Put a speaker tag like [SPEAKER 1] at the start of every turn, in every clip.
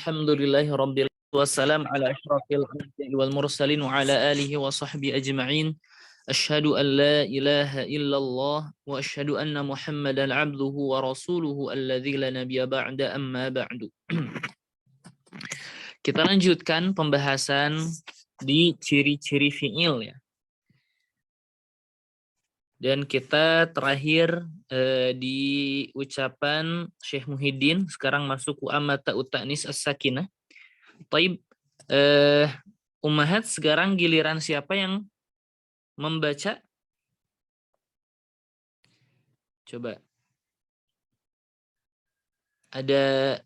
[SPEAKER 1] Alhamdulillahirabbil wassalam ala asyrafil anbiya'i wal mursalin wa ala alihi wa sahbihi ajma'in. Asyhadu an la ilaha illallah wa asyhadu anna Muhammadan abduhu wa rasuluhu alladzi la nabiyya ba'da amma ba'du. Kita lanjutkan pembahasan di ciri-ciri fi'il ya. Dan kita terakhir di ucapan Syekh Muhyiddin, sekarang masuk wa amata uta'nis as-sakinah. Taib, Ummahat, sekarang giliran siapa yang membaca? Coba. Ada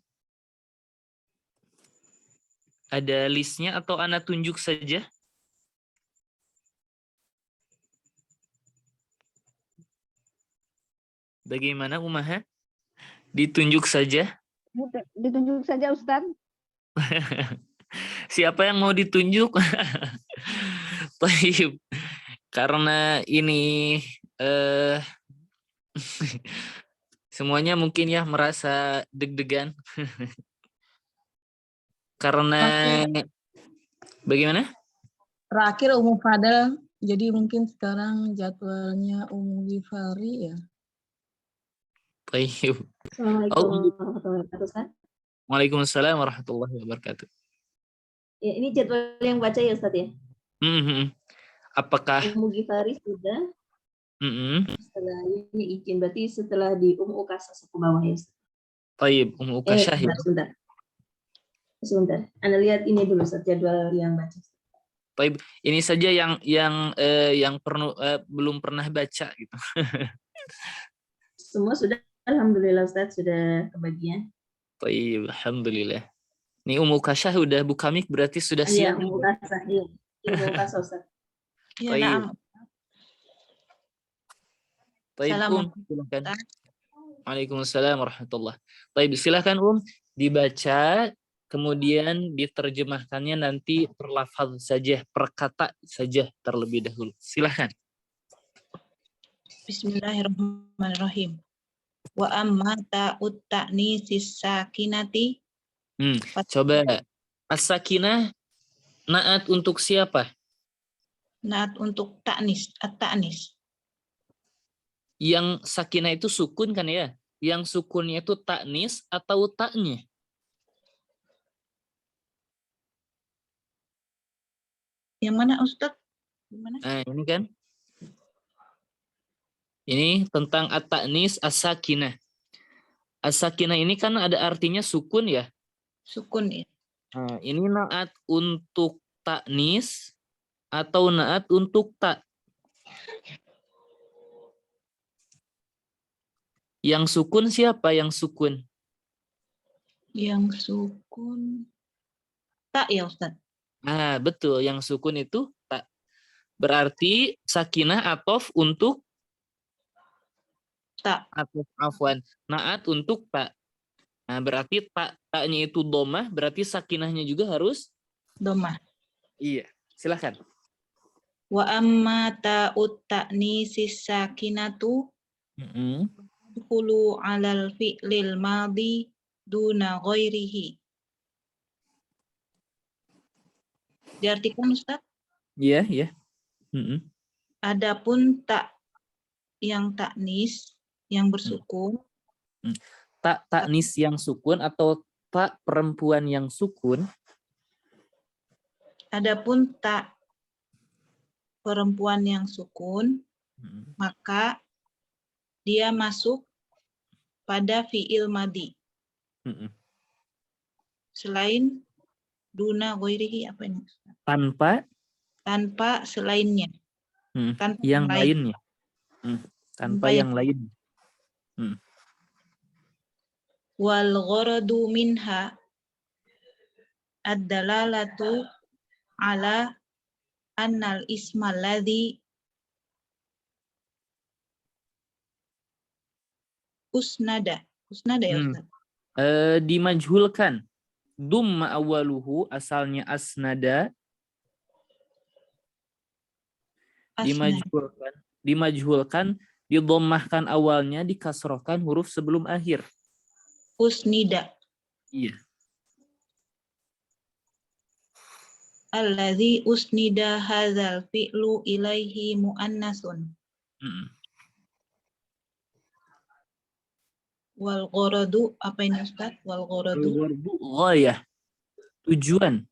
[SPEAKER 1] listnya atau Ana tunjuk saja? Bagaimana Ummahat? Ditunjuk saja?
[SPEAKER 2] Ditunjuk saja Ustaz.
[SPEAKER 1] Siapa yang mau ditunjuk? Taib. Karena ini semuanya mungkin ya merasa deg-degan. Karena bagaimana?
[SPEAKER 3] Terakhir Ummu Fadel, jadi mungkin sekarang jadwalnya Ummu Gifari ya.
[SPEAKER 1] Taib.
[SPEAKER 2] Assalamualaikum warahmatullahi wabarakatuh Ustaz.
[SPEAKER 1] Waalaikumsalam warahmatullahi wabarakatuh.
[SPEAKER 2] Ya, ini jadwal yang baca ya Ustaz ya?
[SPEAKER 1] Apakah
[SPEAKER 2] Ummu Gifari sudah? Setelah ini izin, berarti setelah di Ummu Ukasah ke bawah ya Ustaz?
[SPEAKER 1] Taib, Ummu Ukasah ya?
[SPEAKER 2] Sebentar. Anda lihat ini dulu Ustaz, jadwal yang baca.
[SPEAKER 1] Taib, ini saja yang belum pernah baca gitu.
[SPEAKER 2] Semua sudah, alhamdulillah Ustaz, sudah kebagian.
[SPEAKER 1] Taib, alhamdulillah. Ini Ummu Ukasah udah buka mic, berarti sudah siap.
[SPEAKER 2] Iya, Ummu Ukasah, iya. Ummu Ukasah Ustaz.
[SPEAKER 1] Taib. Taib, silakan. Waalaikumsalam warahmatullahi. Taib, silakan dibaca, kemudian diterjemahkannya nanti per lafaz saja, per kata saja terlebih dahulu. Silakan.
[SPEAKER 3] Bismillahirrahmanirrahim. Wa amma ta'ut ta'nisis sakinati.
[SPEAKER 1] Coba as-sakinah naat untuk siapa?
[SPEAKER 3] Naat untuk ta'nis, at-ta'nis.
[SPEAKER 1] Yang sakinah itu sukun kan ya? Yang sukunnya itu ta'nis atau ta'nya?
[SPEAKER 3] Yang mana Ustaz? Gimana?
[SPEAKER 1] Nah, ini kan. Ini tentang at-ta'nis as-sakinah. As-sakinah ini kan ada artinya sukun ya?
[SPEAKER 3] Sukun ya.
[SPEAKER 1] Nah, ini naat untuk ta'nis atau naat untuk ta'? Yang sukun siapa yang sukun?
[SPEAKER 3] Yang sukun tak ya Ustaz?
[SPEAKER 1] Nah, betul. Yang sukun itu tak. Berarti sakinah atof untuk
[SPEAKER 3] tak.
[SPEAKER 1] Atof afwan. Naat untuk tak. Nah, berarti taknya itu domah, berarti sakinahnya juga harus
[SPEAKER 3] domah.
[SPEAKER 1] Iya. Silakan.
[SPEAKER 3] Wa amma ta'ut ta'nisis sakinatu dkhulu 'alal fi'lil madhi duna ghairihi. Diartikan Ustaz?
[SPEAKER 1] Iya, iya.
[SPEAKER 3] Adapun tak yang taknis yang bersukun.
[SPEAKER 1] Tak taknis yang sukun atau tak perempuan yang sukun.
[SPEAKER 3] Adapun tak perempuan yang sukun, maka dia masuk pada fi'il madi. Selain duna ghairihi apa ini? Tanpa selainnya. Tanpa
[SPEAKER 1] yang lainnya. Tanpa yang lain.
[SPEAKER 3] Wal gharadu minha ad-dalalatu ala annal ismal ladzi usnada ya Ustaz?
[SPEAKER 1] Dimajhulkan. Dumma awaluhu, asalnya asnada. Dimajhulkan, didommahkan awalnya, dikasrohkan huruf sebelum akhir.
[SPEAKER 3] Usnida.
[SPEAKER 1] Iya.
[SPEAKER 3] Alladzi usnida hadzal fi'lu ilaihi muannasun. Wal gharadu, apa ini Ustaz? Wal gharadu.
[SPEAKER 1] Al-ghardu ghayah, tujuan.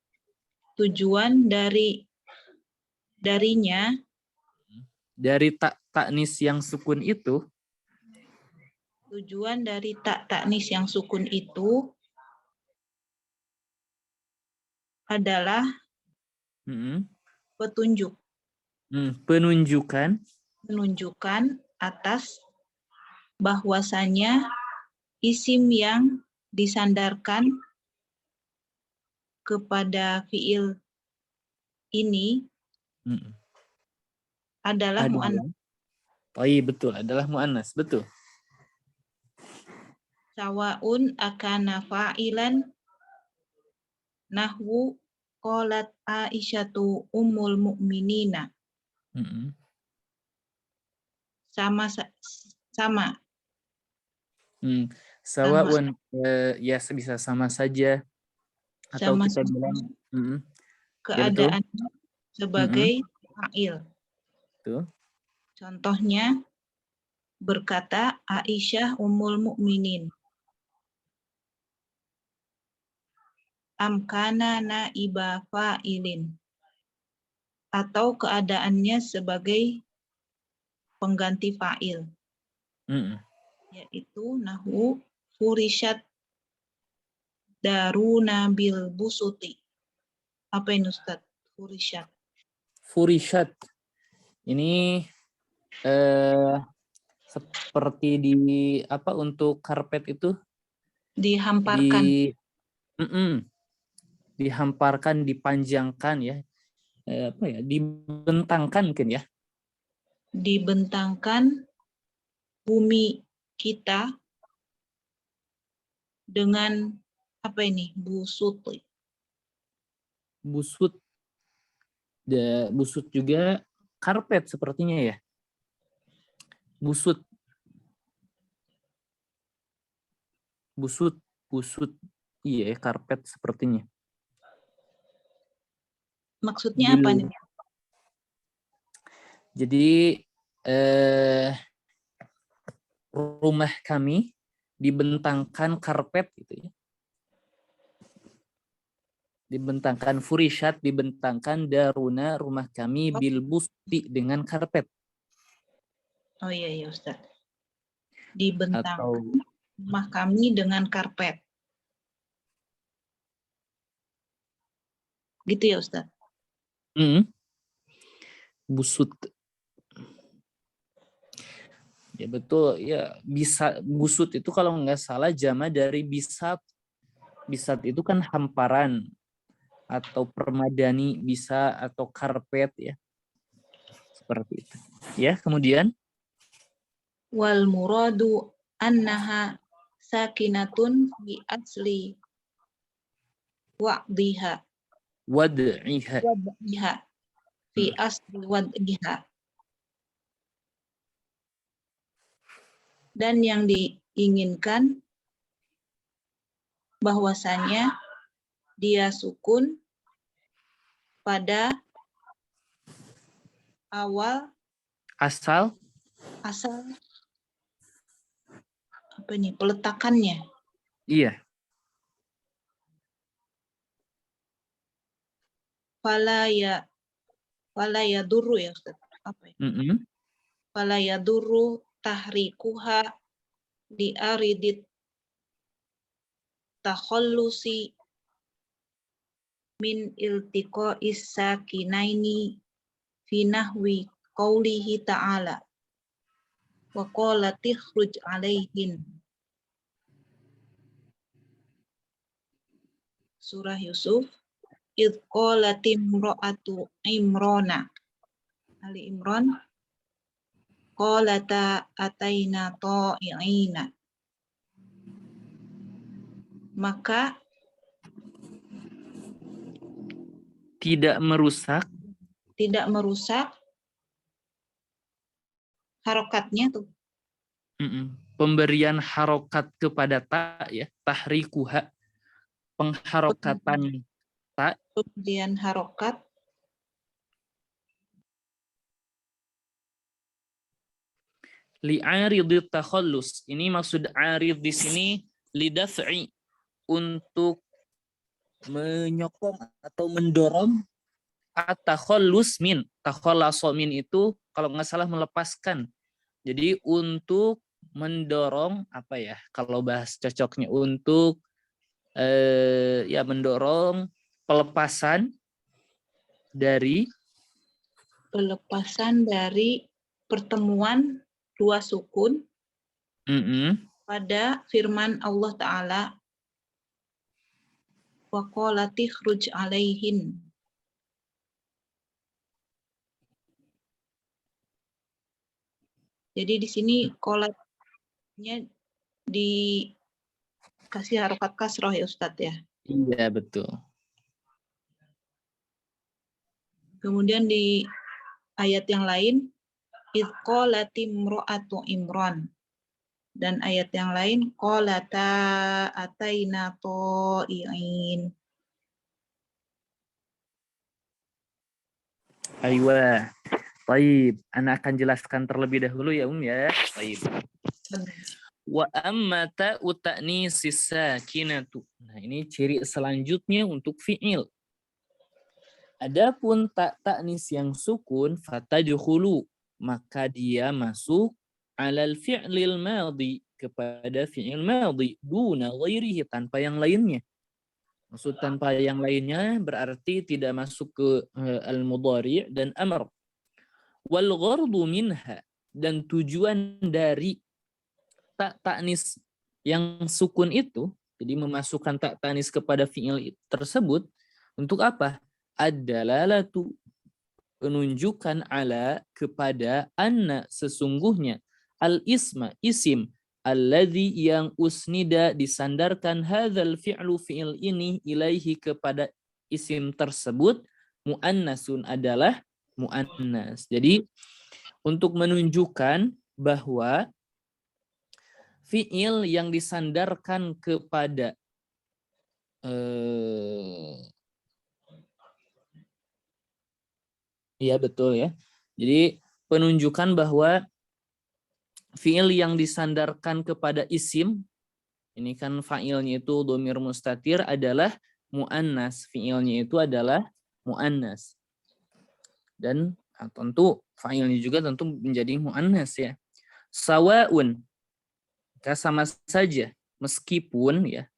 [SPEAKER 3] Tujuan darinya,
[SPEAKER 1] Dari taknis yang sukun itu,
[SPEAKER 3] tujuan dari taknis yang sukun itu adalah petunjuk. Menunjukkan atas bahwasanya isim yang disandarkan kepada fiil ini adalah mu'annas.
[SPEAKER 1] Betul, adalah mu'annas, betul.
[SPEAKER 3] Sawaun akana fa'ilan nahwu qalat Aisyatu ummul mu'minina. Sama.
[SPEAKER 1] Sawa'un, ya bisa sama saja, atau
[SPEAKER 3] Sama
[SPEAKER 1] kita bilang
[SPEAKER 3] keadaannya sebagai fa'il.
[SPEAKER 1] Tuh.
[SPEAKER 3] Contohnya berkata Aisyah ummul mukminin. Amkana naiba fa'ilin. Atau keadaannya sebagai pengganti fa'il. Yaitu nahwu furishat daruna bil busuti. Apa ini Ustaz? Furishat.
[SPEAKER 1] Furishat. Ini seperti di apa untuk karpet itu?
[SPEAKER 3] Dihamparkan.
[SPEAKER 1] Dihamparkan, dipanjangkan ya. Dibentangkan mungkin ya.
[SPEAKER 3] Dibentangkan bumi kita dengan apa ini? Busut.
[SPEAKER 1] Busut juga karpet sepertinya ya. Busut. Iya, karpet sepertinya.
[SPEAKER 3] Maksudnya apa nih?
[SPEAKER 1] Jadi rumah kami dibentangkan karpet gitu ya. Dibentangkan furishat, dibentangkan daruna, rumah kami bil busti, dengan karpet.
[SPEAKER 3] Oh iya Ustaz. Dibentangkan
[SPEAKER 1] Atau
[SPEAKER 3] rumah kami dengan karpet. Gitu ya Ustaz.
[SPEAKER 1] Busut. Ya betul ya, bisa busut itu kalau nggak salah jama dari bisat. Bisat itu kan hamparan atau permadani bisa, atau karpet ya. Seperti itu. Ya, kemudian
[SPEAKER 3] Wal muradu annaha sakinatun fi asli wad'iha. Wad'iha. Fi asli wad'iha. Dan yang diinginkan bahwasanya dia sukun pada
[SPEAKER 1] asal
[SPEAKER 3] apa nih peletakannya.
[SPEAKER 1] Iya.
[SPEAKER 3] Fala ya duru ya Ustaz. Apa ya? Fala ya duru tahrikuha di aridit takhallusi min iltiqa'is sakinaini fi nahwi qaulihi ta'ala wa qala tikhruj alaihin. Surah Yusuf. Idh qalat imra'atu Imrana. Ali Imran. Qalata ataina ta'i'ina. Maka
[SPEAKER 1] tidak merusak
[SPEAKER 3] harokatnya tuh.
[SPEAKER 1] Pemberian harokat kepada ta ya, tahrikuha, pengharokatan Ta.
[SPEAKER 4] Kemudian harokat.
[SPEAKER 1] Li'aridit takhallus. Ini maksud arid di sini lidaf'i, untuk menyokong atau mendorong at-takhallus min. Takhallasa min itu kalau nggak salah melepaskan. Jadi untuk mendorong apa ya? Kalau bahas cocoknya untuk ya mendorong pelepasan dari
[SPEAKER 4] Pertemuan dua sukun pada firman Allah Ta'ala, wa qalati khruj alaihin. Jadi di sini qolatnya dikasih harokat kasroh ya Ustadz ya.
[SPEAKER 1] Iya betul.
[SPEAKER 4] Kemudian di ayat yang lain, idh qalati imra'atu Imran. Dan ayat yang lain, qalata ataina ta'i'in.
[SPEAKER 1] Aywa. Baik, Ana akan jelaskan terlebih dahulu ya ya. Baik. Wa amma ta'u ta'nisis sakinatu. Nah, ini ciri selanjutnya untuk fi'il. Adapun tak ta'nis yang sukun fatadkhulu, maka dia masuk alal fi'lil madhi, kepada fi'il madhi duna ghairihi, tanpa yang lainnya. Maksud tanpa yang lainnya berarti tidak masuk ke al-mudhari' dan amr. Wal ghardu minha, dan tujuan dari tak ta'nis yang sukun itu, jadi memasukkan tak ta'nis kepada fi'il tersebut untuk apa? Ad-dalalatu, penunjukan ala, kepada anna, sesungguhnya, al-isma, isim, alladhi, yang usnida, disandarkan hadzal fi'lu, fi'il ini, ilaihi, kepada isim tersebut, muannasun, adalah muannas. Jadi untuk menunjukkan bahwa fi'il yang disandarkan kepada iya betul ya. Jadi penunjukan bahwa fi'il yang disandarkan kepada isim, ini kan fa'ilnya itu dhamir mustatir, adalah muannas. Fi'ilnya itu adalah muannas. Dan tentu fa'ilnya juga tentu menjadi muannas ya. Sawaun, sama saja, meskipun ya,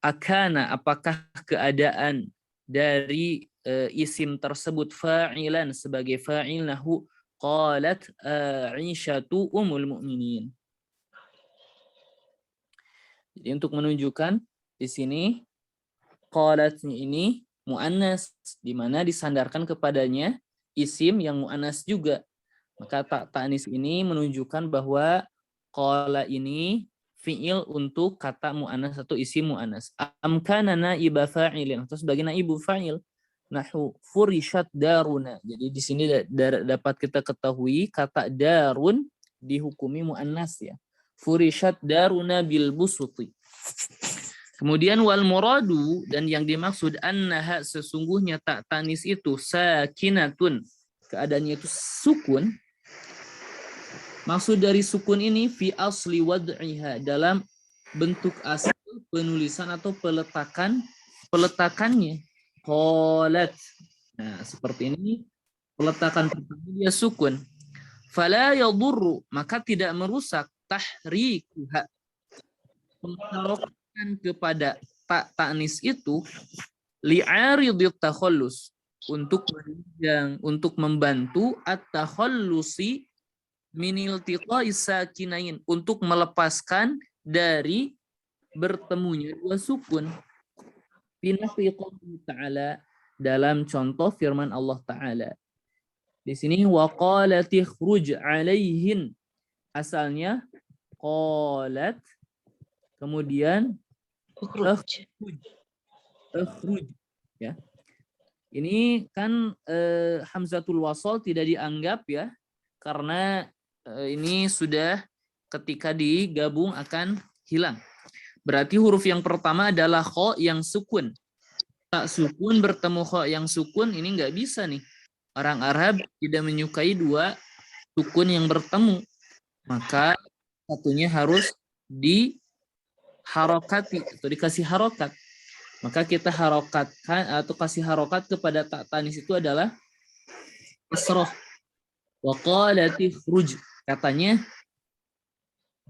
[SPEAKER 1] akana, apakah keadaan dari isim tersebut fa'ilan, sebagai fa'il, nahu qalat Aisyatu ummul mu'minin. Jadi untuk menunjukkan di sini qalat ini muannas, di mana disandarkan kepadanya isim yang muannas juga. Maka tak ta'nis ini menunjukkan bahwa qala ini fi'il untuk kata mu'annas atau isim mu'annas. Amkana naiba fa'ilin, atau sebagai naibu fa'il. Nahu furishat daruna. Jadi di sini dapat kita ketahui kata darun dihukumi mu'annas ya. Furishat daruna bil busuti. Kemudian wal muradu, dan yang dimaksud annaha, sesungguhnya tak tanis itu sakinatun, keadaannya itu sukun. Maksud dari sukun ini fi asli wad'iha, dalam bentuk asal penulisan atau peletakannya. Qalat. Nah, seperti ini peletakan pertama dia sukun. Fala yadurru, maka tidak merusak, tahrikuha, mengharokkan kepada tak ta'nis itu, li'aridit takhallus, untuk membantu at-takhallusi minil tiqai sakinain, untuk melepaskan dari bertemunya dua sukun. Fi ta'ala, dalam contoh firman Allah Ta'ala. Di sini waqalati khruj alaihin, asalnya qalat, kemudian ukhruj, ya. Ini kan hamzatul wasal tidak dianggap ya, karena ini sudah ketika digabung akan hilang. Berarti huruf yang pertama adalah kha yang sukun. tak sukun bertemu kha yang sukun, ini nggak bisa nih. Orang Arab tidak menyukai dua sukun yang bertemu. Maka satunya harus diharokati atau dikasih harokat. Maka kita harokatkan atau kasih harokat kepada tak tanis itu adalah kasroh. Wa qalati khruj. Katanya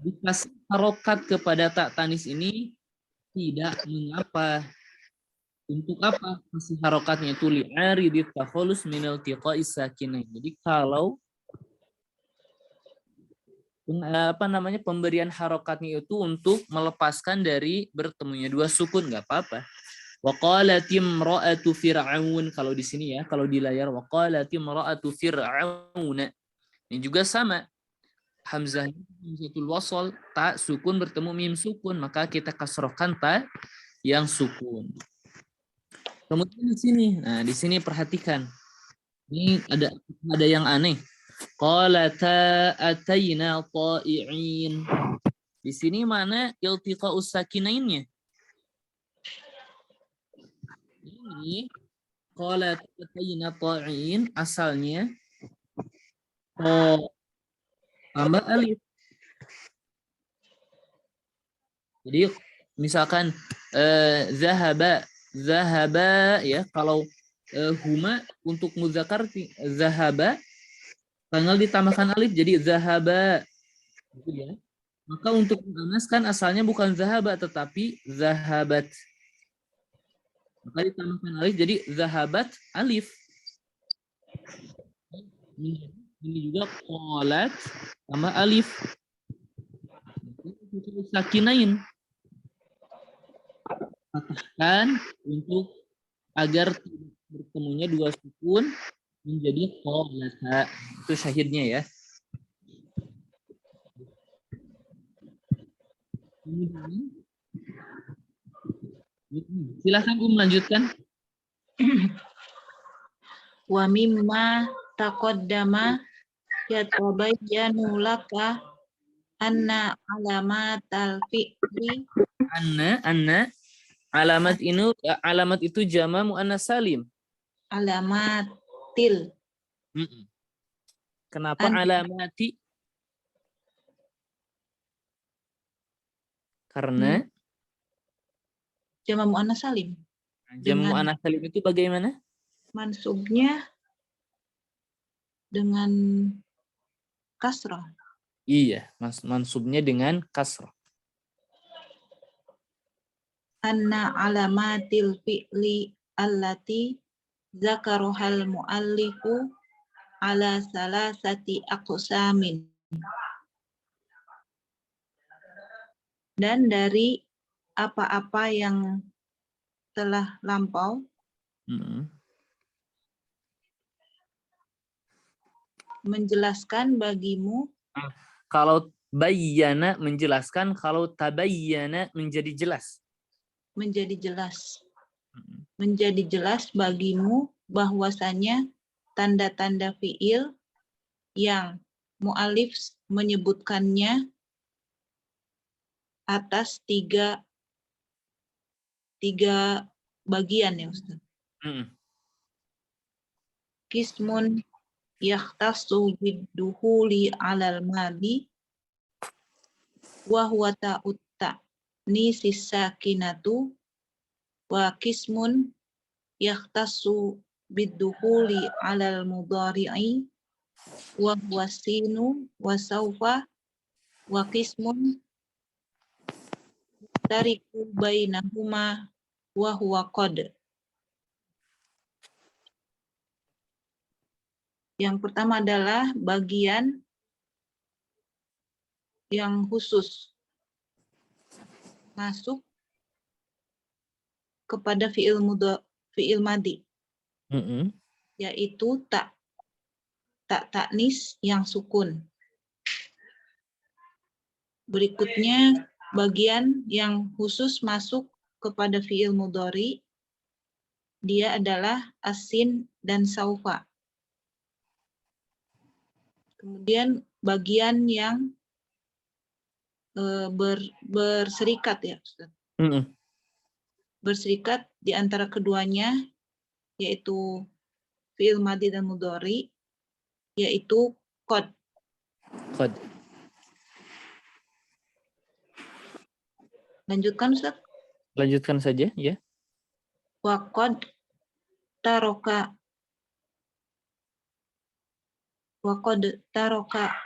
[SPEAKER 1] dikasih harokat kepada tak tanis ini tidak mengapa. Untuk apa? Kasih harokatnya itu li'aridit takhallus minal tiqa'is sakinain. Jadi kalau pemberian harokatnya itu untuk melepaskan dari bertemunya dua sukun, nggak apa-apa. Wa qalat imra'atu fir'aun, kalau di sini ya, kalau di layar wa qalat imra'atu fir'aun. Ini juga sama. Hamzah hamzatul wasl, ta sukun bertemu mim sukun, maka kita kasrohkan ta yang sukun. Kemudian di sini, nah di sini perhatikan. Ini ada yang aneh. Qalata atayna ta'i'in. Di sini mana iltiqa'us sakinainnya? Ini qalata atayna ta'i'in asalnya tambah alif. Jadi misalkan zahaba ya, kalau huma untuk muzakkar zahaba tanggal ditambahkan alif jadi zahaba gitu ya. Maka untuk muannas kan asalnya bukan zahaba tetapi zahabat. Maka ditambahkan alif jadi zahabat alif. Ini juga qalat tambah alif. Sakinain. Patahkan untuk agar bertemunya dua sukun menjadi qalata. Itu syahidnya ya. Silakan lanjutkan.
[SPEAKER 4] Wa mimma taqaddama yatabayyanu laka anna alamatal fi'li
[SPEAKER 1] Anna alamat itu jama muannas salim.
[SPEAKER 4] alamatil.
[SPEAKER 1] Kenapa alamati? Karena
[SPEAKER 4] Jama muannas salim.
[SPEAKER 1] jama muannas salim itu bagaimana?
[SPEAKER 4] Mansubnya dengan kasrah.
[SPEAKER 1] Iya, mansubnya dengan kasrah.
[SPEAKER 4] Anna alamatil fi'li allati zakarohal muallifu ala salasati aqsamin. Dan dari apa-apa yang telah lampau menjelaskan bagimu.
[SPEAKER 1] Kalau bayyana menjelaskan, kalau tabayyana menjadi jelas.
[SPEAKER 4] Menjadi jelas. Menjadi jelas bagimu bahwasanya tanda-tanda fiil yang mu'alif menyebutkannya atas tiga bagian ya Ustaz. Qismun yakhtassu bidduhuli alal madi wa huwa ta'ut ta'nisi sakinatu wa qismun yakhtassu bidduhuli alal mudhari'i wa huwa sinu wa sawfa wa qismun tariku bainahuma wa huwa qad. Yang pertama adalah bagian yang khusus masuk kepada fi'il madi, yaitu tak taknis yang sukun. Berikutnya bagian yang khusus masuk kepada fi'il mudhari, dia adalah asin dan saufa. Kemudian bagian yang berserikat ya Ustaz. berserikat di antara keduanya, yaitu fi'il madhi dan mudhari, yaitu qad.
[SPEAKER 1] Qad.
[SPEAKER 4] Lanjutkan Ustaz.
[SPEAKER 1] Lanjutkan saja ya.
[SPEAKER 4] Wa qad taroka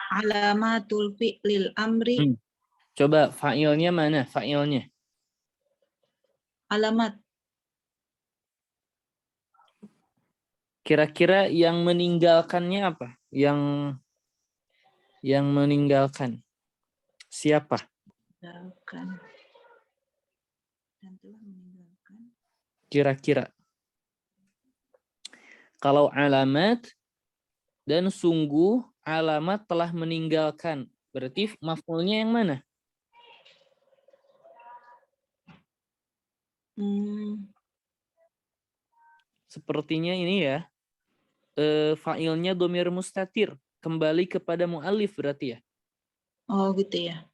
[SPEAKER 4] alamatul fi'lil amri.
[SPEAKER 1] Coba fa'ilnya mana? Fa'ilnya.
[SPEAKER 4] Alamat.
[SPEAKER 1] Kira-kira yang meninggalkannya apa? Yang meninggalkan. Siapa?
[SPEAKER 4] Dan telah meninggalkan.
[SPEAKER 1] Kira-kira. Kalau alamat dan sungguh alamat telah meninggalkan. Berarti maf'ulnya yang mana? Sepertinya ini ya. Fa'ilnya dhamir mustatir. Kembali kepada mu'alif berarti ya.
[SPEAKER 4] Oh gitu ya.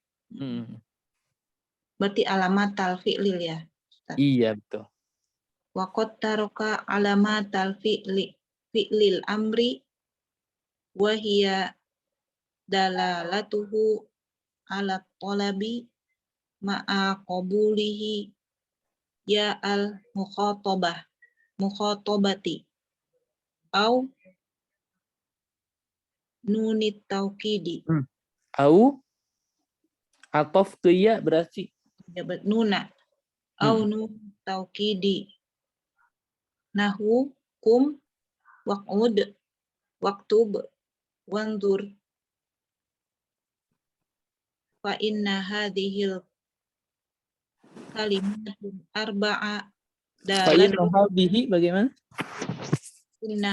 [SPEAKER 4] Berarti alamat al-fi'lil ya. Ustaz.
[SPEAKER 1] Iya betul.
[SPEAKER 4] Wa qad taroka alamat al-fi'lil amri wa hiya dalalatuhu ala talabi ma'a qabulihi ya al-mukhatabati au nunit taukidi.
[SPEAKER 1] Au atof ke ya berarti.
[SPEAKER 4] Nuna au nun taukidi. Nahu kum waq'ud waktub wanzur fa inna hadhil kalimatun arba'a
[SPEAKER 1] Fa'in
[SPEAKER 4] dalat
[SPEAKER 1] hadhihi bagaimana?
[SPEAKER 4] inna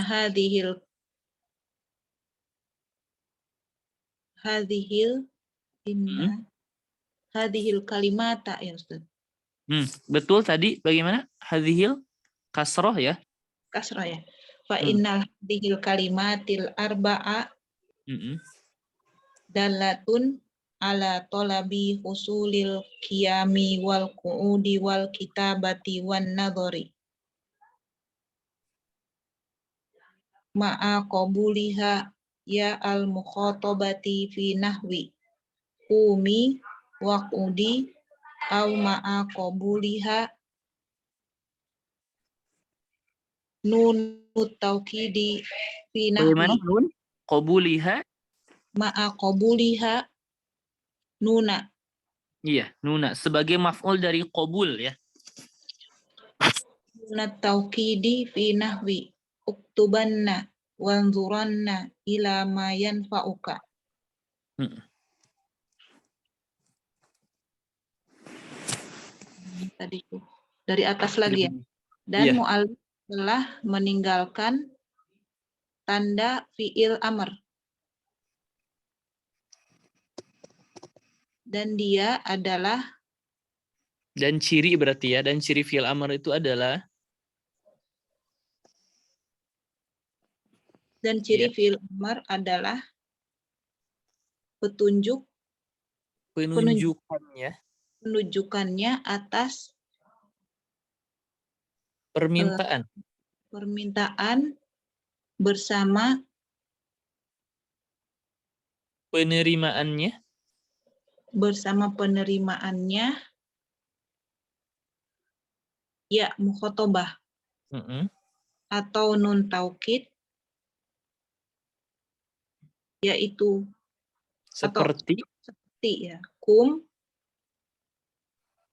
[SPEAKER 4] hadhil kalimata ya Ustaz.
[SPEAKER 1] Betul tadi bagaimana? Hadhil kasroh ya.
[SPEAKER 4] Kasrah ya. Fa innal hadhil kalimatil arba'a dalatun ala talabi husulil qiyami wal qu'udi wal kitabati wan nadhari ma'a qabuliha ya al mukhatabati fi nahwi qumi wa qudi au ma'a qabuliha nunut taukidi fi
[SPEAKER 1] Bagaimana
[SPEAKER 4] nahwi
[SPEAKER 1] nun? Qabuliha.
[SPEAKER 4] ma'a qabuliha nuna.
[SPEAKER 1] Iya, nuna sebagai maf'ul dari qabul ya.
[SPEAKER 4] Nunat taukidi fi nahwi uktubanna wanzuranna ila ma yanfa'uka. Tadi tuh dari atas lagi ya. Dan mu'alif telah meninggalkan tanda fi'il amr. Dan dia adalah
[SPEAKER 1] dan ciri berarti ya, dan ciri fi'il amr itu adalah
[SPEAKER 4] fi'il amr adalah penunjukannya atas permintaan bersama penerimaannya ya mukhatabah atau nun taukid yaitu seperti ya kum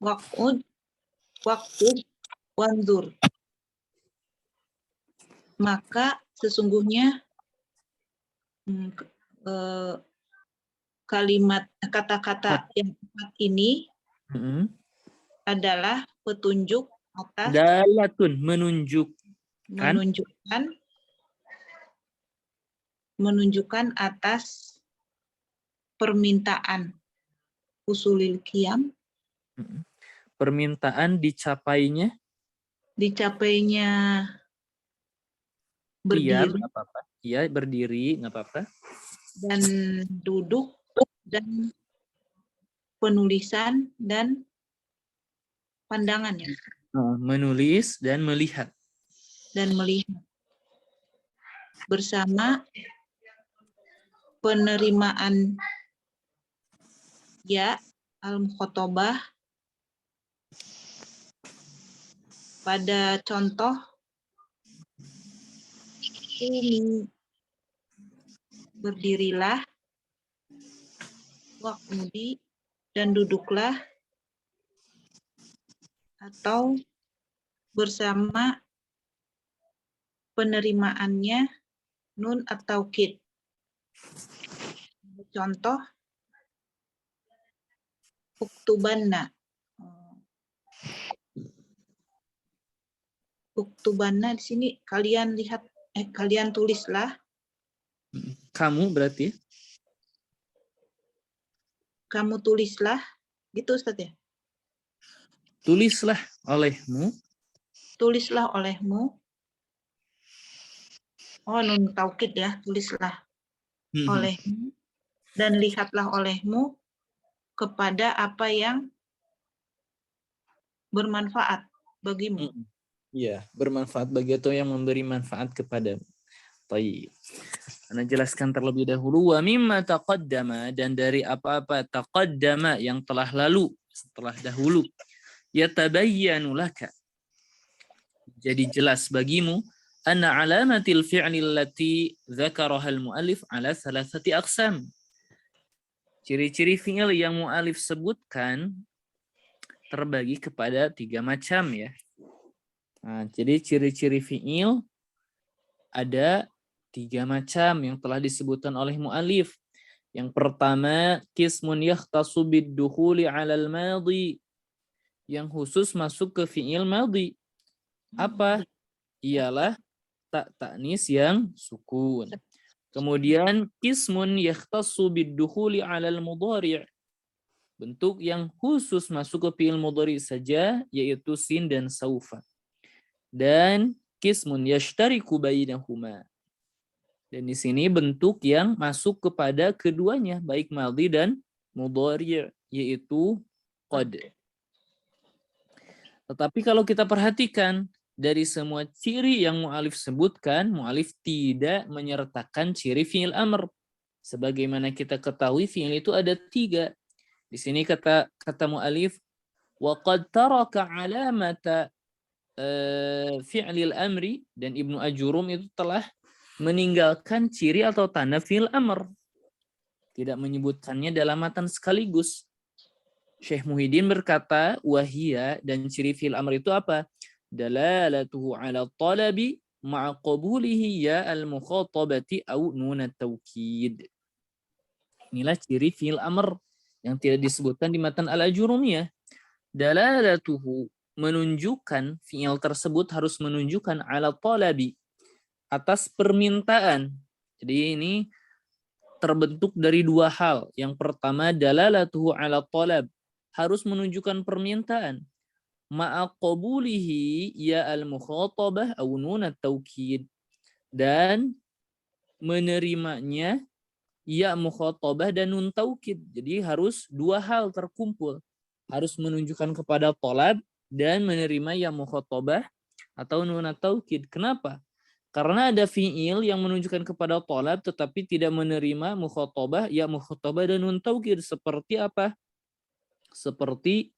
[SPEAKER 4] waq'ud waktub wanzur. Maka sesungguhnya kalimat kata-kata yang empat ini adalah petunjuk atas
[SPEAKER 1] dalatun
[SPEAKER 4] menunjukkan atas permintaan usulil qiyam,
[SPEAKER 1] permintaan dicapainya
[SPEAKER 4] berdiri,
[SPEAKER 1] nggak apa-apa. Iya, berdiri nggak apa-apa.
[SPEAKER 4] Dan duduk dan penulisan dan pandangan ya.
[SPEAKER 1] Menulis dan melihat.
[SPEAKER 4] Bersama penerimaan ya al-mukhatabah pada contoh berdirilah, waq'udi dan duduklah, atau bersama penerimaannya nun atau kid. Contoh uktubanna. Uktubanna di sini kalian lihat, kalian tulislah.
[SPEAKER 1] Kamu berarti?
[SPEAKER 4] Kamu tulislah, gitu Ustaz ya?
[SPEAKER 1] Tulislah olehmu.
[SPEAKER 4] Tulislah olehmu. Oh, nun taukid ya, tulislah olehmu. Dan lihatlah olehmu kepada apa yang bermanfaat bagimu.
[SPEAKER 1] Iya, bermanfaat bagi atau yang memberi manfaat kepadamu. Baik. Ana jelaskan terlebih dahulu wa mimma taqaddama, dan dari apa-apa taqaddama yang telah lalu, setelah dahulu, yatabayyanu laka, jadi jelas bagimu, anna alamatil fi'li allati dzakaraha al-muallif ala thalathati aqsam. Ciri-ciri fi'il yang muallif sebutkan terbagi kepada 3 macam ya. Nah, jadi ciri-ciri fi'il ada 3 macam yang telah disebutkan oleh mu'alif. Yang pertama, qismun yakhtasu bid-dukhuli 'alal madhi, yang khusus masuk ke fi'il madhi. Apa? Ialah ta'nis yang sukun. Kemudian qismun yakhtasu bid-dukhuli 'alal mudhari', bentuk yang khusus masuk ke fi'il mudhari saja, yaitu sin dan saufa. Dan qismun yashtariku bainahuma. Dan di sini bentuk yang masuk kepada keduanya, baik madhi dan mudhari', yaitu qad. Tetapi kalau kita perhatikan dari semua ciri yang mu'alif sebutkan, mu'alif tidak menyertakan ciri fi'il amr. Sebagaimana kita ketahui fi'il itu ada 3. Di sini kata mu'alif, wa qad taraka alamata fi'lil amri, dan Ibnu Ajurum itu telah meninggalkan ciri atau tanda fi'il amr, tidak menyebutkannya dalam matan sekaligus. Syekh Muhyiddin berkata wahia, dan ciri fi'il amr itu apa? Dalalatuhu 'ala talabi ma'a qabulihi ya al-mukhatabati au nun at-taukid. Inilah ciri fi'il amr yang tidak disebutkan di matan al-Ajurumiyah. Dalalatuhu, menunjukkan, fi'il tersebut harus menunjukkan 'ala talabi, atas permintaan. Jadi ini terbentuk dari 2 hal. Yang pertama, dalalatuhu 'ala talab, harus menunjukkan permintaan. Ma'a qabulihi ya al-mukhatabah au nun at-taukid, dan menerimanya ya mukhatabah dan nun taukid. Jadi harus 2 hal terkumpul. Harus menunjukkan kepada talab dan menerima ya mukhatabah atau nun at-taukid. Kenapa? Karena ada fi'il yang menunjukkan kepada talab tetapi tidak menerima mukhatabah, ya mukhatabah dan nun taukid. Seperti apa? Seperti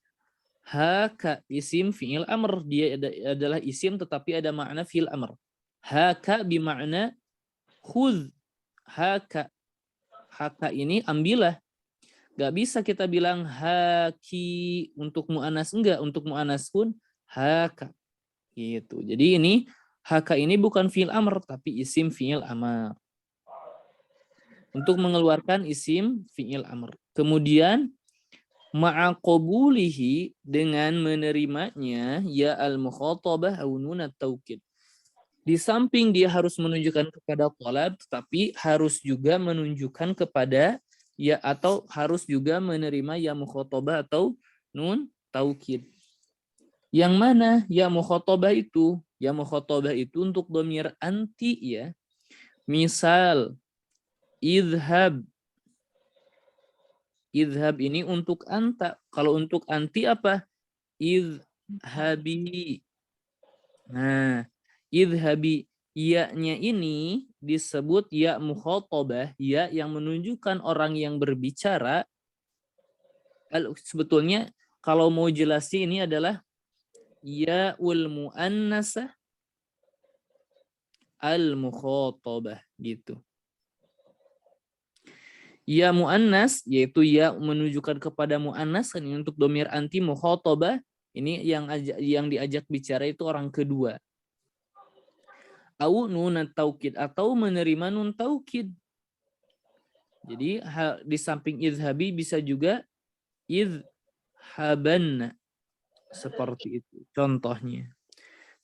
[SPEAKER 1] haka, isim fi'il amr. Dia adalah isim tetapi ada makna fi'il amr. Haka bimakna khudh. Haka. Haka ini ambillah. Gak bisa kita bilang haki untuk mu'anas. Enggak, untuk mu'anas pun haka. Gitu. Jadi ini haka ini bukan fi'il amr tapi isim fi'il amr. Untuk mengeluarkan isim fi'il amr. Kemudian ma'a qabulihi, dengan menerimanya ya al-mukhatabah au nun at-taukid. Di samping dia harus menunjukkan kepada talab, tetapi harus juga menunjukkan kepada ya, atau harus juga menerima ya mukhatabah atau nun taukid. Yang mana ya mukhatabah itu? Ya mukhatabah itu untuk dhamir anti ya. Misal idhab. Idhab ini untuk anta. Kalau untuk anti apa? idhabi. Nah, idhabi. Ya-nya ini disebut ya mukhatabah, ya yang menunjukkan orang yang berbicara. Sebetulnya kalau mau jelasin ini adalah ya'ul muannasah al-mukhatabah gitu. Ya muannas yaitu ya menunjukkan kepada muannas ini untuk domir anti mukhatabah, ini yang diajak bicara itu orang kedua. Au nun taukid atau menerima nun taukid. Jadi di samping idhabi bisa juga idhaban seperti itu contohnya.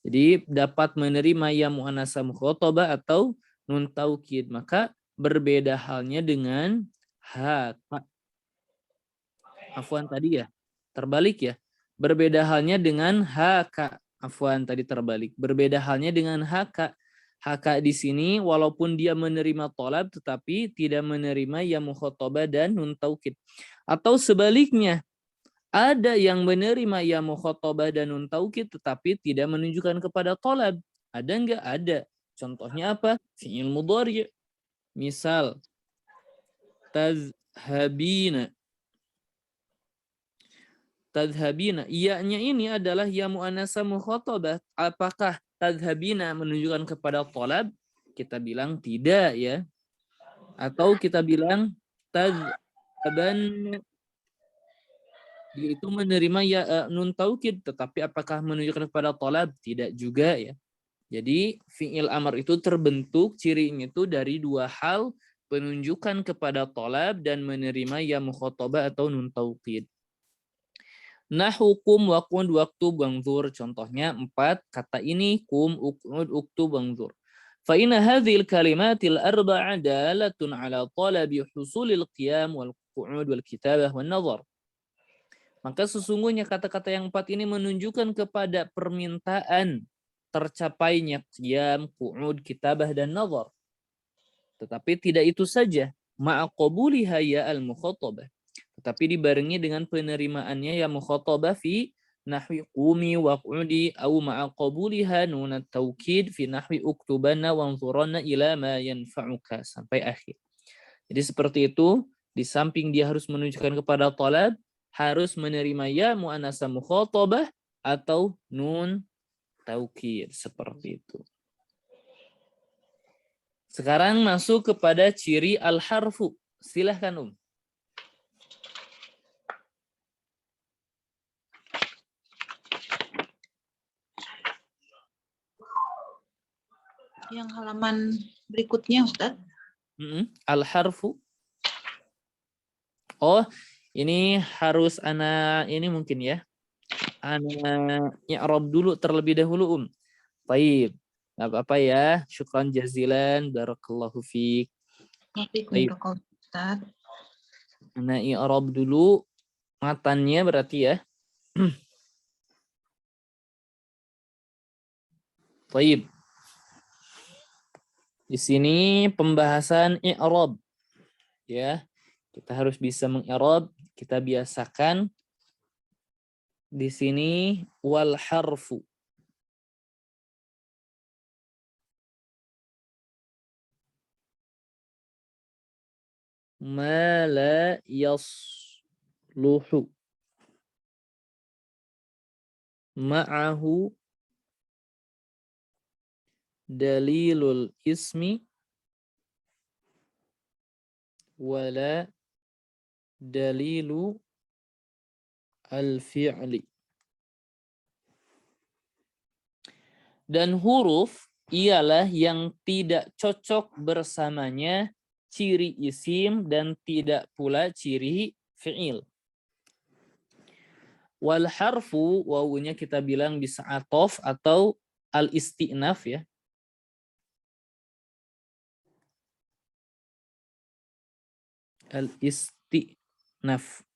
[SPEAKER 1] Jadi dapat menerima ya muannasa mukhatabah atau nun taukid, maka berbeda halnya dengan haka. Afwan tadi ya, terbalik ya. Berbeda halnya dengan haka. Afwan tadi terbalik. Berbeda halnya dengan haka. Haka di sini walaupun dia menerima tolab tetapi tidak menerima ya mukhatabah dan nun taukid. Atau sebaliknya, ada yang menerima ya mukhatabah dan nun taukid tetapi tidak menunjukkan kepada tolab. Ada enggak? Ada. Contohnya apa? Fi'il mudhari'. Misal tazhabina. Tadhabina, iya-nya ini adalah ya muannasa mukhatabah. Apakah tadhabina menunjukkan kepada tolab? Kita bilang tidak ya. Atau kita bilang tadhaban, itu menerima ya nun taukid, tetapi apakah menunjukkan kepada tolab? Tidak juga ya. Jadi fi'il amr itu terbentuk cirinya itu dari dua hal, penunjukan kepada tolab dan menerima ya mukhatabah atau nun taukid. Nahu kum waqud waktub wangzur. Contohnya 4 kata ini kum uqud uktub wangzur. Fa inna hadhil kalimatil arba'a dalatun ala talabi husulil qiyam wal qu'ud wal kitabah wan nazar. Maka sesungguhnya kata-kata yang 4 ini menunjukkan kepada permintaan tercapainya qiyam, qu'ud, kitabah dan nazar. Tetapi tidak itu saja, ma'a qabuliha ya al-mukhatabah. Tetapi dibarengi dengan penerimaannya ya mukhatabah fi nahwi qumi waq'udi au ma'a qabuliha nun at-taukid fi nahwi uktubanna wanzuranna ila ma yanfa'uka sampai akhir. Jadi seperti itu, di samping dia harus menunjukkan kepada talab, harus menerima ya muannasa mukhatabah atau nun taukid seperti itu. Sekarang masuk kepada ciri al-harfu. Silahkan
[SPEAKER 4] Yang halaman berikutnya, Ustaz.
[SPEAKER 1] Al-harfu. Oh, ini harus ana ini mungkin ya. Ana i'rab dulu terlebih dahulu, Baik. Enggak apa-apa ya. Syukran jazilan, barakallahu fiik. Baik.
[SPEAKER 4] Ustaz.
[SPEAKER 1] Ana i'rab dulu matannya berarti ya. Baik. Di sini pembahasan i'rab. Ya. Kita harus bisa mengi'rab, kita biasakan di sini wal harfu. Ma la yasluhu ma'ahu dalilul ismi wala dalilu al-fi'li. Dan huruf ialah yang tidak cocok bersamanya ciri isim dan tidak pula ciri fi'il. Wal harfu, wawunya kita bilang bisa atof atau al-isti'naf ya. Al-isti'naf.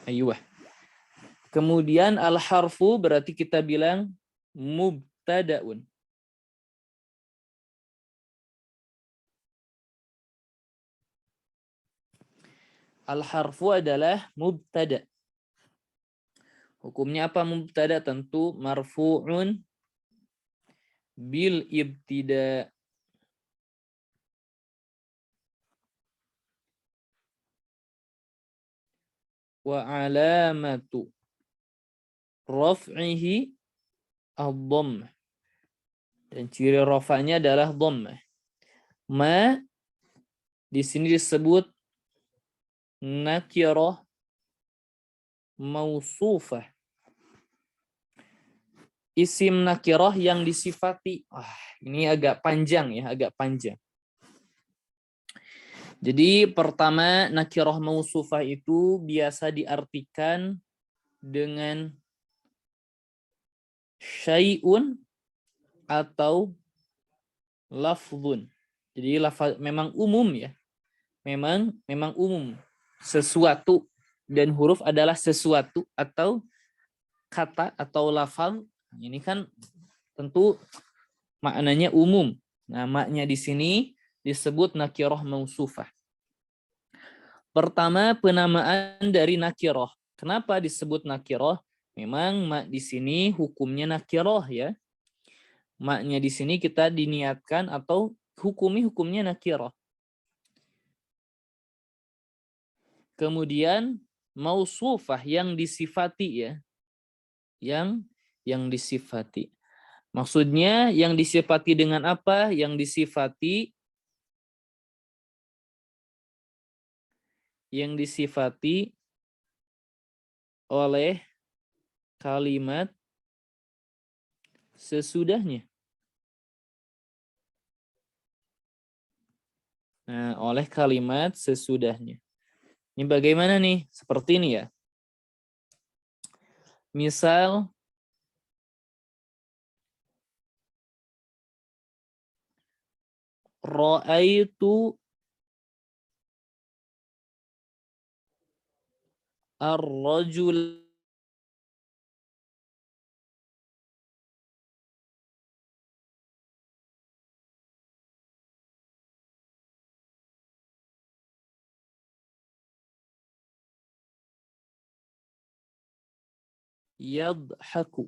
[SPEAKER 1] Ayuh. Kemudian al-harfu berarti kita bilang mubtada'un. Al-harfu adalah mubtada. Hukumnya apa mubtada? Tentu marfu'un bil ibtida. Wa alamatu raf'ihi ad-dhammah. Dan ciri rafa'nya adalah dhammah. Ma di sini disebut nakirah mausufah. Isim nakirah yang disifati. Ini agak panjang ya, agak panjang. Jadi pertama nakirah mausufah itu biasa diartikan dengan syai'un atau lafzun. Jadi memang umum ya. Memang umum. Sesuatu dan huruf adalah sesuatu atau kata atau lafaz. Ini kan tentu maknanya umum. Namanya di sini disebut nakirah mausufah. Pertama, penamaan dari nakirah. Kenapa disebut nakirah? Memang mak di sini hukumnya nakirah ya. Maknya di sini kita diniatkan atau hukumnya nakirah. Kemudian mausufah yang disifati ya. Yang disifati. Maksudnya yang disifati dengan apa? Yang disifati oleh kalimat sesudahnya. Nah, oleh kalimat sesudahnya. Ini bagaimana nih? Seperti ini ya. Misal ra'aitu ar-rajul yadhaku.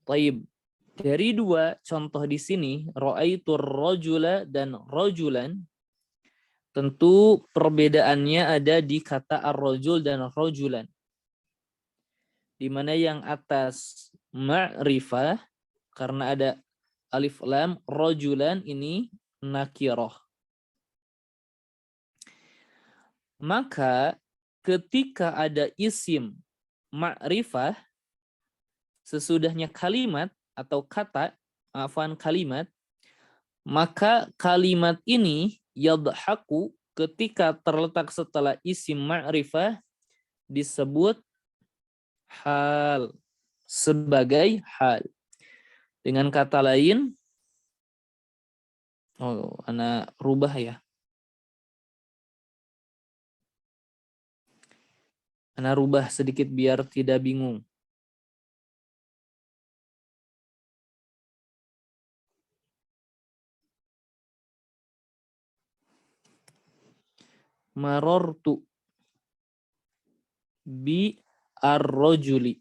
[SPEAKER 1] Taib. Dari dua contoh di sini, ra'aitu ar-rajula dan rajulan, tentu perbedaannya ada di kata ar-rajul dan rajulan. Di mana yang atas ma'rifah karena ada alif lam, rajulan ini nakirah. Maka ketika ada isim ma'rifah sesudahnya kalimat atau kata, kalimat, maka kalimat ini yadhaku ketika terletak setelah isim ma'rifah disebut hal, sebagai hal. Dengan kata lain, ana rubah ya. Ana rubah sedikit biar tidak bingung. Marortu bi ar-rajuli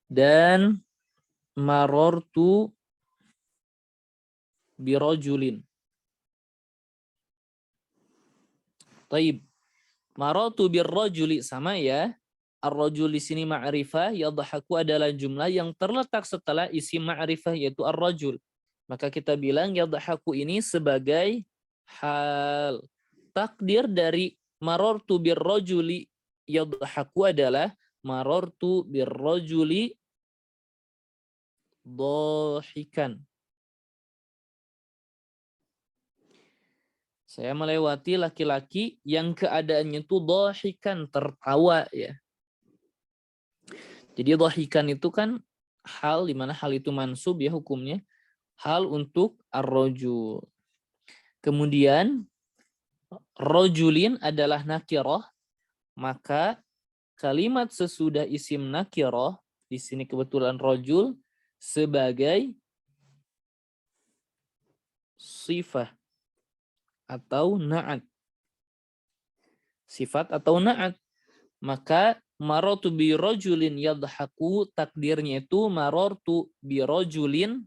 [SPEAKER 1] dan marortu bi rajulin. Taib. Marortu bi rajuli sama ya. Ar-rajul di sini ma'rifah, yadhaku adalah jumlah yang terletak setelah isim ma'rifah yaitu ar-rajul. Maka kita bilang yadhaku ini sebagai hal. Takdir dari marortu bir rajuli yadhaku adalah marortu bir rajuli dhahikan. Saya melewati laki-laki yang keadaannya itu dhahikan, tertawa ya. Jadi dhahikan itu kan hal, di mana hal itu mansub ya hukumnya. Hal untuk ar-rajul. Kemudian rajulin adalah nakirah, maka kalimat sesudah isim nakirah di sini kebetulan rajul sebagai sifah. atau na'at. Sifat atau na'at. Maka marartu bi rajulin yadhaku, takdirnya itu marartu bi rajulin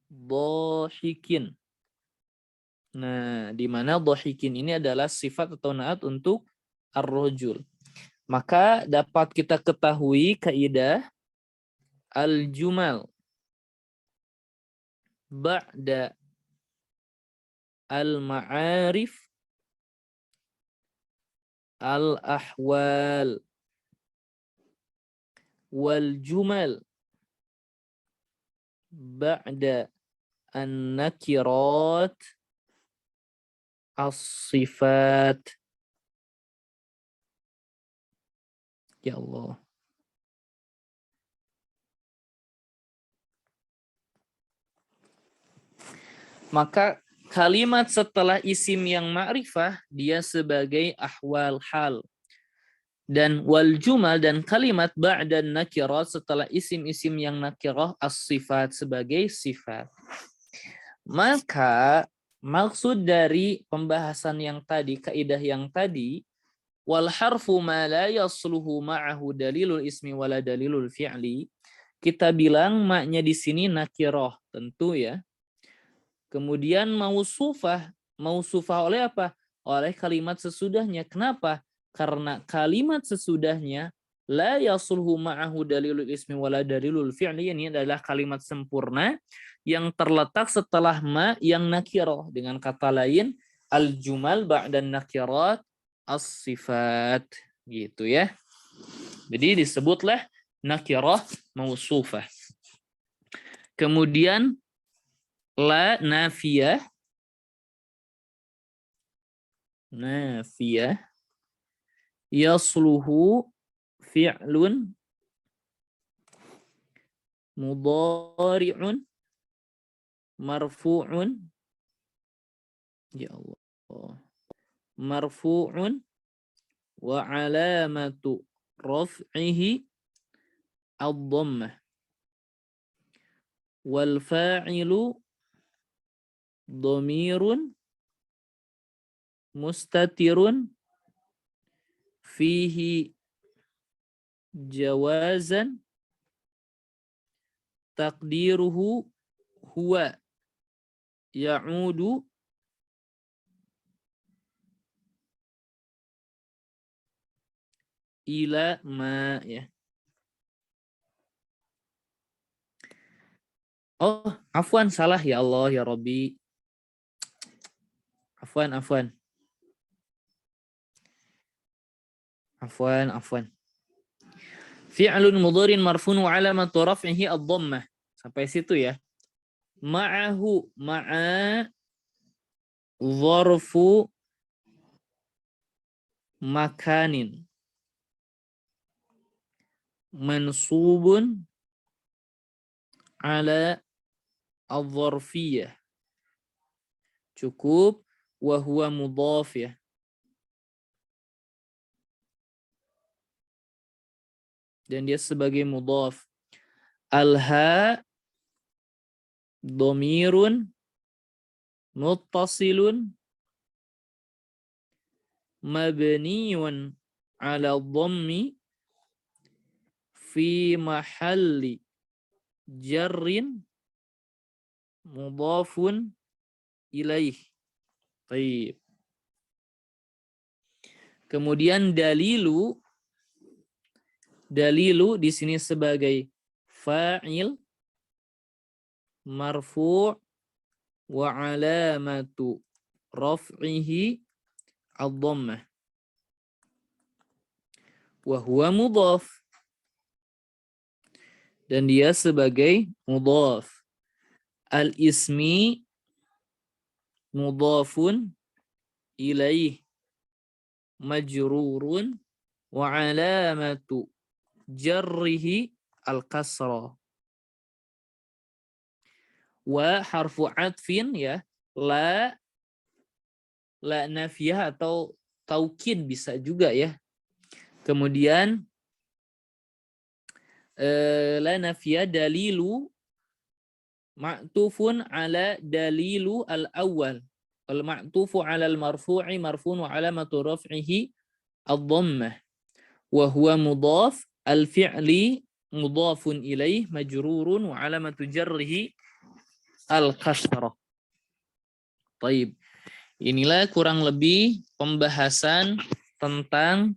[SPEAKER 1] dhahikin. Nah, di mana dhahikin ini adalah sifat atau na'at untuk ar-rajul. Maka dapat kita ketahui kaidah al-jumal ba'da al-ma'arif al-ahwal wal-jumal ba'da an-nakirat as-sifat. Ya Allah. Maka kalimat setelah isim yang ma'rifah dia sebagai ahwal hal. Dan wal jumal dan kalimat ba'da nakirah setelah isim-isim yang nakirah as-sifat sebagai sifat. Maka maksud dari pembahasan yang tadi, kaidah yang tadi, wal harfu ma la yasluhu ma'ahu dalilul ismi wala dalilul fi'li, kita bilang maknya di sini nakirah, tentu ya. Kemudian mausufah oleh apa? Oleh kalimat sesudahnya. Kenapa? Karena kalimat sesudahnya la yasulhu ma'ahu dalilul ismi wala dalilul fi'li, ini adalah kalimat sempurna yang terletak setelah ma yang nakirah. Dengan kata lain, al-jumal ba'dan nakirat as-sifat. Gitu ya. Jadi disebutlah nakirah mausufah. Kemudian la nafiyah yasluhu fi'lun mudhari'un marfu'un, ya Allah, marfu'un wa alamatu raf'ihi ad-dhammah wal fa'ilu dhamirun mustatirun fihi jawazan taqdiruhu huwa ya'udu ila ma, ya. Oh, afwan, salah, ya Allah, ya Rabbi. Afwan. Fi'lun mudharin marfun wa alamatu raf'ihi ad-dhammah. Sampai situ ya. Ma'ahu, ma'a dharfu makanin mansubun ala adh-dharfiyah. Cukup wa huwa mudhaf ya. Dan dia sebagai mudhaf. Al-ha dhamirun muttasilun mabniun ala dhammi fi mahalli jarrin mudhafun ilaih. Baik. Kemudian dalilu di sini sebagai fa'il marfu' wa alamatu raf'ihi ad-dhammah wa huwa mudhaf, dan dia sebagai mudhaf. Al-ismi mudhafun ilaih majrurun wa alamatu jarrihi al-kasra. Wa harfu atfin ya, la nafiyah atau taukid bisa juga ya. Kemudian la nafiyah dalilu ma'tufun ala dalilu al-awwal. al-ma'tufu 'ala al-marfu'i marfu'un wa 'alamatu raf'ihi ad-dhammah wa huwa mudhaf al-fi'li mudhafun ilaih majrurun wa 'alamatu jarrihi al-kasrah. Baik. Inilah kurang lebih pembahasan tentang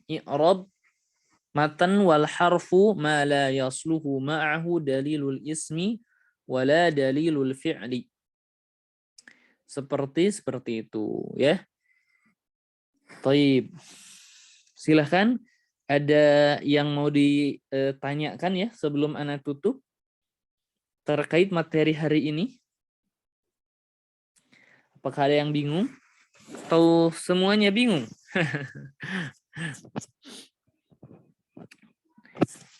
[SPEAKER 1] i'rab matan wal harfu ma la yasluhu ma'ahu dalilul ismi wala dalilul fi'li. Seperti itu ya. Baik. Silahkan, ada yang mau ditanyakan ya sebelum ana tutup terkait materi hari ini? Apakah ada yang bingung? Atau semuanya bingung?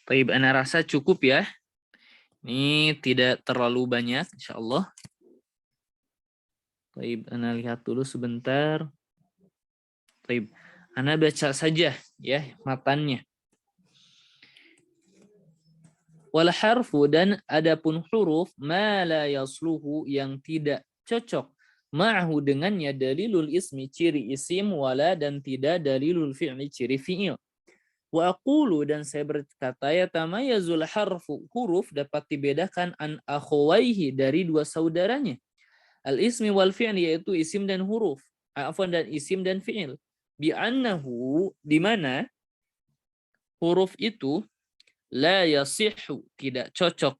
[SPEAKER 1] Baik, ana rasa cukup ya. Ini tidak terlalu banyak, insyaallah. Baik, ana lihat dulu sebentar. Baik, ana baca saja ya matannya. Wal harfu, dan adapun huruf ma la yasluhu, yang tidak cocok ma'ahu dengannya dalilul ismi ciri isim wala, dan tidak dalilul fi'li ciri fi'il. Wa aqulu, dan saya berkata yatamayazul harfu, huruf dapat dibedakan an akhawaihi, dari dua saudaranya. Al ismi wal fi'li, yaitu isim dan huruf. Afwan, dan isim dan fi'il. Bi'annahu, di mana huruf itu la yasihhu, tidak cocok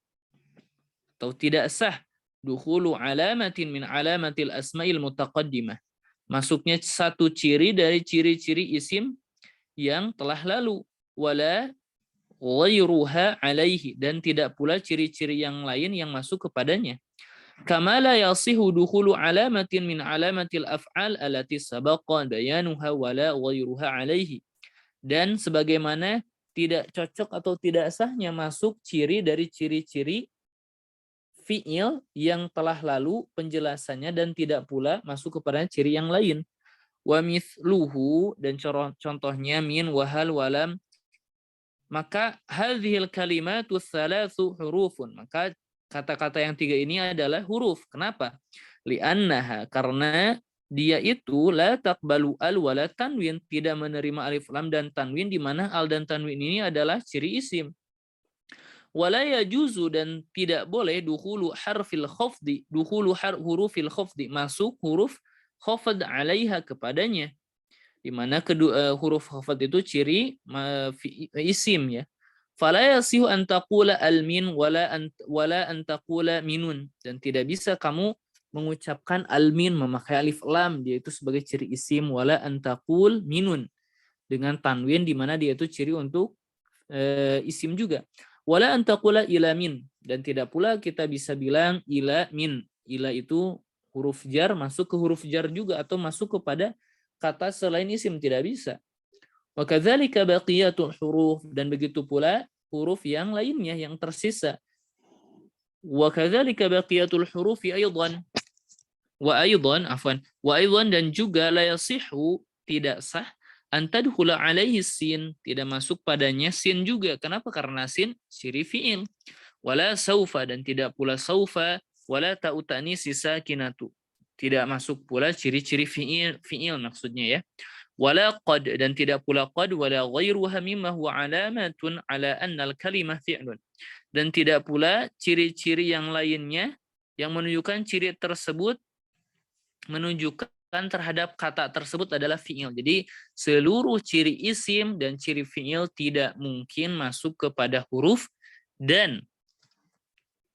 [SPEAKER 1] atau tidak sah, dukhulu alamatin min alamatil asma'il mutaqaddimah, masuknya satu ciri dari ciri-ciri isim yang telah lalu, wala ghairuha alaihi, dan tidak pula ciri-ciri yang lain yang masuk kepadanya. Kama la yasihu dukhulu alamatin min alamatil af'al allati sabaqa bayanuha wala ghairuha alaihi, dan sebagaimana tidak cocok atau tidak sahnya masuk ciri dari ciri-ciri fi'il yang telah lalu penjelasannya, dan tidak pula masuk kepada ciri yang lain. Wa mithluhu, dan contohnya min, wahal, walam. Maka hadhil kalimatu thalathu hurufun, maka kata-kata yang tiga ini adalah huruf. Kenapa? Li'annaha, karena dia itu la taqbalu al wala tanwin, tidak menerima alif lam dan tanwin, di mana al dan tanwin ini adalah ciri isim. Wala yajuzu, dan tidak boleh dukhulu harfil khafdi, dukhulu hurufil khafdi, masuk huruf khafd alaiha kepadanya, di mana kedua huruf khafd itu ciri isim ya. Fala yasihu an taqula al min wala an taqula minun, dan tidak bisa kamu mengucapkan almin memakai alif lam, dia itu sebagai ciri isim, wala antaqul minun dengan tanwin, di mana dia itu ciri untuk isim juga. Wala antaqula ila min, dan tidak pula kita bisa bilang ila min. Ila itu huruf jar, masuk ke huruf jar juga, atau masuk kepada kata selain isim, tidak bisa. Wa kadzalika baqiyatul huruf, dan begitu pula huruf yang lainnya yang tersisa. Wa kadzalika baqiyatul hurufi aidan. Wa aidan, dan juga la yasihu, tidak sah, antadkhula alaihi sin, tidak masuk padanya sin juga. Kenapa? Karena sin ciri fi'il. Wala saufa, dan tidak pula saufa, wala ta'u ta'nisi sakinatu, tidak masuk pula ciri-ciri fi'il maksudnya ya. Wala qad, dan tidak pula qad, wala ghairuha mimma huwa alamatun ala anna al-kalimah fi'lun, dan tidak pula ciri-ciri yang lainnya yang menunjukkan ciri tersebut menunjukkan terhadap kata tersebut adalah fi'il. Jadi seluruh ciri isim dan ciri fi'il tidak mungkin masuk kepada huruf, dan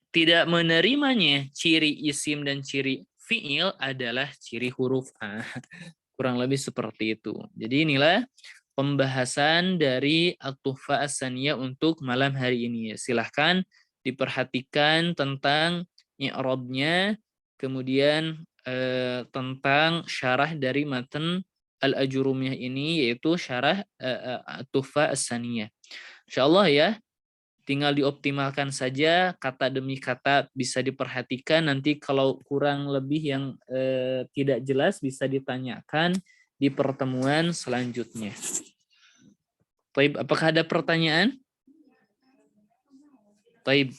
[SPEAKER 1] tidak menerimanya ciri isim dan ciri fi'il adalah ciri huruf. Kurang lebih seperti itu. Jadi inilah pembahasan dari At-Tuhfah As-Saniyah untuk malam hari ini. Silahkan diperhatikan tentang i'rabnya, kemudian tentang syarah dari matan Al-Ajurumiyah ini, yaitu syarah At-Tuhfah As-Saniyah. Insyaallah ya, tinggal dioptimalkan saja kata demi kata, bisa diperhatikan. Nanti kalau kurang lebih yang tidak jelas bisa ditanyakan di pertemuan selanjutnya. Baik, apakah ada pertanyaan? Baik,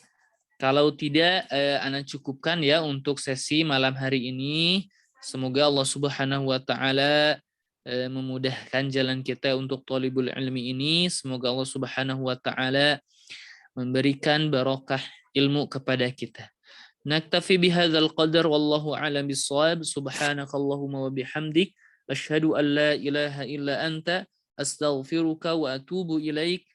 [SPEAKER 1] Kalau tidak, Ana cukupkan ya untuk sesi malam hari ini. Semoga Allah Subhanahu wa taala memudahkan jalan kita untuk thalibul ilmi ini. Semoga Allah Subhanahu wa taala memberikan barokah ilmu kepada kita. Naktafi bihadzal qadar wallahu a'lam bissawab. Subhanakallahumma wa bihamdik asyhadu an la ilaha illa anta astaghfiruka wa atubu ilaik.